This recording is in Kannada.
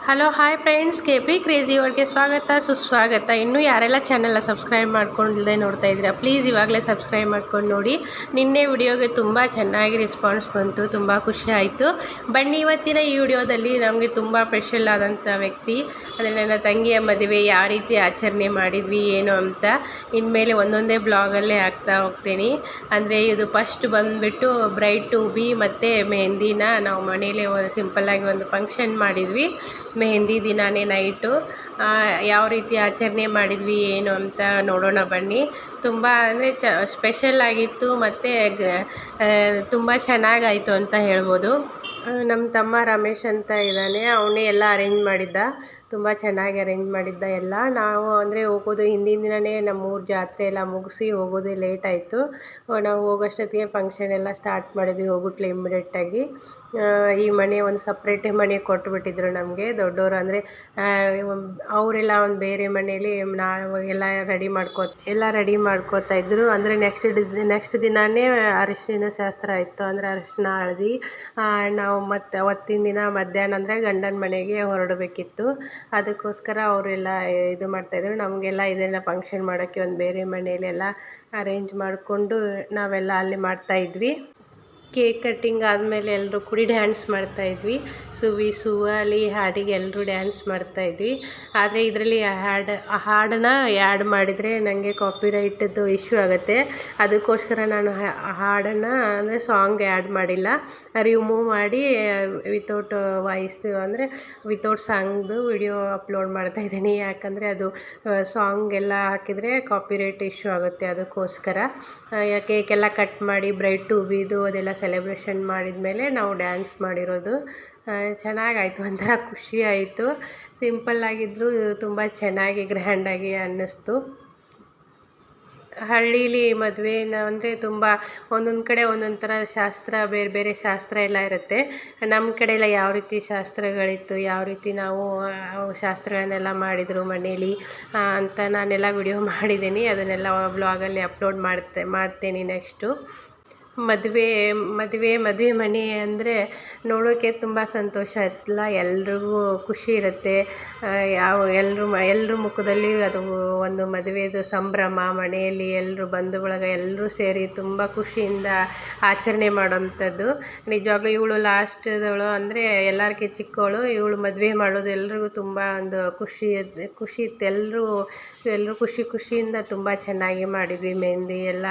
Hello hi friends, K P crazy ಅವ್ರಿಗೆ ಸ್ವಾಗತ ಸುಸ್ವಾಗತ. ಇನ್ನೂ ಯಾರೆಲ್ಲ ಚಾನಲ್ನ ಸಬ್ಸ್ಕ್ರೈಬ್ ಮಾಡ್ಕೊಂಡಿಲ್ಲದೆ ನೋಡ್ತಾ ಇದ್ದೀರಾ, ಪ್ಲೀಸ್ ಇವಾಗಲೇ ಸಬ್ಸ್ಕ್ರೈಬ್ ಮಾಡ್ಕೊಂಡು ನೋಡಿ. ನಿನ್ನೆ ವಿಡಿಯೋಗೆ ತುಂಬ ಚೆನ್ನಾಗಿ ರೆಸ್ಪಾನ್ಸ್ ಬಂತು, ತುಂಬ ಖುಷಿ ಆಯಿತು. ಬನ್ನಿ ಇವತ್ತಿನ ಈ ವಿಡಿಯೋದಲ್ಲಿ ನಮಗೆ ತುಂಬ ಸ್ಪೆಷಲ್ ಆದಂಥ ವ್ಯಕ್ತಿ, ಅಂದರೆ ನನ್ನ ತಂಗಿಯ ಮದುವೆ ಯಾವ ರೀತಿ ಆಚರಣೆ ಮಾಡಿದ್ವಿ ಏನು ಅಂತ ಇನ್ಮೇಲೆ ಒಂದೊಂದೇ ಬ್ಲಾಗಲ್ಲೇ ಹಾಕ್ತಾ ಹೋಗ್ತೀನಿ. ಅಂದರೆ ಇದು ಫಸ್ಟ್ ಬಂದುಬಿಟ್ಟು ಬ್ರೈಡ್ ಟು ಬಿ ಮತ್ತು ಮೆಹಂದಿನ ನಾವು ಮನೇಲಿ ಸಿಂಪಲ್ಲಾಗಿ ಒಂದು ಫಂಕ್ಷನ್ ಮಾಡಿದ್ವಿ. ಮೆಹಂದಿ ದಿನಾನೇ ನೈಟು ಯಾವ ರೀತಿ ಆಚರಣೆ ಮಾಡಿದ್ವಿ ಏನು ಅಂತ ನೋಡೋಣ ಬನ್ನಿ. ತುಂಬ ಅಂದರೆ ಸ್ಪೆಷಲ್ ಆಗಿತ್ತು ಮತ್ತು ತುಂಬ ಚೆನ್ನಾಗಾಯಿತು ಅಂತ ಹೇಳ್ಬೋದು. ನಮ್ಮ ತಮ್ಮ ರಮೇಶ್ ಅಂತ ಇದ್ದಾನೆ, ಅವನೇ ಎಲ್ಲ ಅರೇಂಜ್ ಮಾಡಿದ್ದ, ತುಂಬ ಚೆನ್ನಾಗಿ ಅರೇಂಜ್ ಮಾಡಿದ್ದ ಎಲ್ಲ. ನಾವು ಅಂದರೆ ಹೋಗೋದು ಹಿಂದಿನ ದಿನವೇ ನಮ್ಮೂರ ಜಾತ್ರೆ ಎಲ್ಲ ಮುಗಿಸಿ ಹೋಗೋದು ಲೇಟ್ ಆಯಿತು. ನಾವು ಹೋಗೋಷ್ಟೊತ್ತಿಗೆ ಫಂಕ್ಷನ್ ಎಲ್ಲ ಸ್ಟಾರ್ಟ್ ಮಾಡಿದ್ವಿ ಹೋಗ್ಬಿಟ್ಲೆ ಇಮ್ಮಿಡಿಯೇಟಾಗಿ. ಈ ಮನೆ ಒಂದು ಸಪ್ರೇಟೇ ಮನೆ ಕೊಟ್ಟುಬಿಟ್ಟಿದ್ರು ನಮಗೆ ದೊಡ್ಡವರು, ಅಂದರೆ ಅವರೆಲ್ಲ ಒಂದು ಬೇರೆ ಮನೇಲಿ ನಾವು ಎಲ್ಲ ರೆಡಿ ಮಾಡ್ಕೋತಾ ಇದ್ದರು. ಅಂದರೆ ನೆಕ್ಸ್ಟ್ ದಿನವೇ ಅರಿಶಿನ ಶಾಸ್ತ್ರ ಇತ್ತು, ಅಂದರೆ ಅರಿಶಿನ ಹಳದಿ. ನಾವು ಮತ್ತು ಅವತ್ತಿನ ದಿನ ಮಧ್ಯಾಹ್ನ ಅಂದರೆ ಗಂಡನ ಮನೆಗೆ ಹೊರಡಬೇಕಿತ್ತು. ಅದಕ್ಕೋಸ್ಕರ ಅವರೆಲ್ಲ ಇದು ಮಾಡ್ತಾಯಿದ್ರು. ನಮಗೆಲ್ಲ ಇದೆಲ್ಲ ಫಂಕ್ಷನ್ ಮಾಡೋಕ್ಕೆ ಒಂದು ಬೇರೆ ಮನೆಯಲ್ಲೆಲ್ಲ ಅರೇಂಜ್ ಮಾಡಿಕೊಂಡು ನಾವೆಲ್ಲ ಅಲ್ಲಿ ಮಾಡ್ತಾಯಿದ್ವಿ. ಕೇಕ್ ಕಟ್ಟಿಂಗ್ ಆದಮೇಲೆ ಎಲ್ಲರೂ ಕೂಡಿ ಡ್ಯಾನ್ಸ್ ಮಾಡ್ತಾಯಿದ್ವಿ. ಸುವಿ ಸುವಾಲಿ ಹಾಡಿಗೆ ಎಲ್ಲರೂ ಡ್ಯಾನ್ಸ್ ಮಾಡ್ತಾಯಿದ್ವಿ. ಆದರೆ ಇದರಲ್ಲಿ ಹಾಡನ್ನ ಆ್ಯಡ್ ಮಾಡಿದರೆ ನನಗೆ ಕಾಪಿರೈಟದ್ದು ಇಶ್ಯೂ ಆಗುತ್ತೆ. ಅದಕ್ಕೋಸ್ಕರ ನಾನು ಹಾಡನ್ನು ಅಂದರೆ ಸಾಂಗ್ ಆ್ಯಡ್ ಮಾಡಿಲ್ಲ, ರಿಮೂವ್ ಮಾಡಿ ವಿತೌಟ್ ವಾಯ್ಸ್ ಅಂದರೆ ವಿತೌಟ್ ಸಾಂಗ್ದು ವಿಡಿಯೋ ಅಪ್ಲೋಡ್ ಮಾಡ್ತಾಯಿದ್ದೀನಿ. ಯಾಕಂದರೆ ಅದು ಸಾಂಗ್ ಎಲ್ಲ ಹಾಕಿದರೆ ಕಾಪಿರೈಟ್ ಇಶ್ಯೂ ಆಗುತ್ತೆ. ಅದಕ್ಕೋಸ್ಕರ ಕೇಕೆಲ್ಲ ಕಟ್ ಮಾಡಿ ಬ್ರೈಡ್ ಟು ಬಿದು ಅದೆಲ್ಲ ಸೆಲೆಬ್ರೇಷನ್ ಮಾಡಿದ ಮೇಲೆ ನಾವು ಡ್ಯಾನ್ಸ್ ಮಾಡಿರೋದು. ಚೆನ್ನಾಗಾಯಿತು, ಒಂಥರ ಖುಷಿ ಆಯಿತು. ಸಿಂಪಲ್ಲಾಗಿದ್ದರೂ ತುಂಬ ಚೆನ್ನಾಗಿ ಗ್ರ್ಯಾಂಡಾಗಿ ಅನ್ನಿಸ್ತು. ಹಳ್ಳೀಲಿ ಮದುವೆನ ಅಂದರೆ ತುಂಬ ಒಂದೊಂದು ಕಡೆ ಒಂದೊಂದು ಥರ ಶಾಸ್ತ್ರ, ಬೇರೆ ಬೇರೆ ಶಾಸ್ತ್ರ ಎಲ್ಲ ಇರುತ್ತೆ. ನಮ್ಮ ಕಡೆ ಎಲ್ಲ ಯಾವ ರೀತಿ ಶಾಸ್ತ್ರಗಳಿತ್ತು, ಯಾವ ರೀತಿ ನಾವು ಶಾಸ್ತ್ರಗಳನ್ನೆಲ್ಲ ಮಾಡಿದರು ಮನೇಲಿ ಅಂತ ನಾನೆಲ್ಲ ವಿಡಿಯೋ ಮಾಡಿದ್ದೀನಿ. ಅದನ್ನೆಲ್ಲ ವ್ಲಾಗಲ್ಲಿ ಅಪ್ಲೋಡ್ ಮಾಡ್ತೇನೆ ನೆಕ್ಸ್ಟು. ಮದುವೆ ಮನೆ ಅಂದರೆ ನೋಡೋಕ್ಕೆ ತುಂಬ ಸಂತೋಷ ಇತ್ತಲ್ಲ, ಎಲ್ರಿಗೂ ಖುಷಿ ಇರುತ್ತೆ. ಎಲ್ಲರ ಮುಖದಲ್ಲಿ ಅದು ಒಂದು ಮದುವೆದು ಸಂಭ್ರಮ. ಮನೆಯಲ್ಲಿ ಎಲ್ಲರೂ ಬಂಧು ಬಳಗ ಎಲ್ಲರೂ ಸೇರಿ ತುಂಬ ಖುಷಿಯಿಂದ ಆಚರಣೆ ಮಾಡೋಂಥದ್ದು. ನಿಜವಾಗ್ಲೂ ಇವಳು ಲಾಸ್ಟ್ದವಳು, ಅಂದರೆ ಎಲ್ಲರಿಗೂ ಚಿಕ್ಕವಳು, ಇವಳು ಮದುವೆ ಮಾಡೋದು ಎಲ್ರಿಗೂ ತುಂಬ ಒಂದು ಖುಷಿ ಇತ್ತು. ಎಲ್ಲರೂ ಖುಷಿಯಿಂದ ತುಂಬ ಚೆನ್ನಾಗಿ ಮಾಡಿದ್ವಿ ಮೆಹಂದಿ ಎಲ್ಲ.